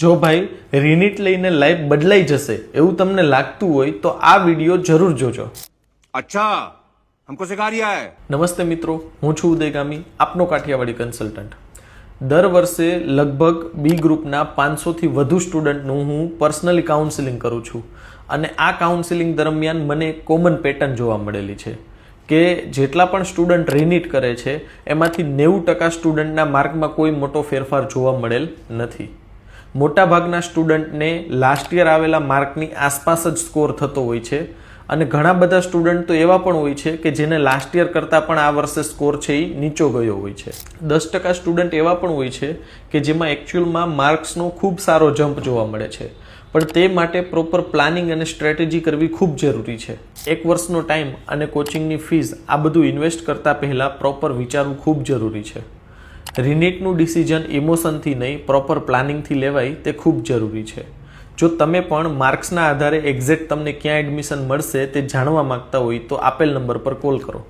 જો ભાઈ રીનીટ લઈને લાઈફ બદલાઈ જશે એવું તમને લાગતું હોય તો આ વિડીયો જરૂર જોજો. अच्छा हमको सिखा रिया है. નમસ્તે મિત્રો, હું છું ઉદય ગામી, આપનો કાઠિયાવાડી કન્સલ્ટન્ટ. દર વર્ષે લગભગ બી ગ્રુપના 500થી વધુ સ્ટુડન્ટનું હું પર્સનલી કાઉન્સિલિંગ કરું છું અને આ કાઉન્સિલિંગ દરમિયાન મને એક કોમન પેટર્ન જોવા મળેલી છે કે જેટલા પણ સ્ટુડન્ટ રીનીટ કરે છે એમાંથી 90% સ્ટુડન્ટના માર્કમાં કોઈ મોટો ફેરફાર જોવા મળેલ નથી. મોટાભાગના સ્ટુડન્ટને લાસ્ટ યર આવેલા માર્કની આસપાસ જ સ્કોર થતો હોય છે અને ઘણા બધા સ્ટુડન્ટ તો એવા પણ હોય છે કે જેને લાસ્ટ યર કરતાં પણ આ વર્ષે સ્કોર છે એ નીચો ગયો હોય છે. 10% સ્ટુડન્ટ એવા પણ હોય છે કે જેમાં એકચ્યુઅલમાં માર્ક્સનો ખૂબ સારો જમ્પ જોવા મળે છે, પણ તે માટે પ્રોપર પ્લાનિંગ અને સ્ટ્રેટેજી કરવી ખૂબ જરૂરી છે. એક વર્ષનો ટાઈમ અને કોચિંગની ફીસ આ બધું ઇન્વેસ્ટ કરતાં પહેલાં પ્રોપર વિચારવું ખૂબ જરૂરી છે. રીનીટનું ડિસિઝન ઇમોશનથી નહીં, પ્રોપર પ્લાનિંગથી લેવાય તે ખૂબ જરૂરી છે. જો તમે પણ માર્ક્સના આધારે એક્ઝેક્ટ તમને ક્યાં એડમિશન મળશે તે જાણવા માંગતા હોય તો આપેલ નંબર પર કોલ કરો.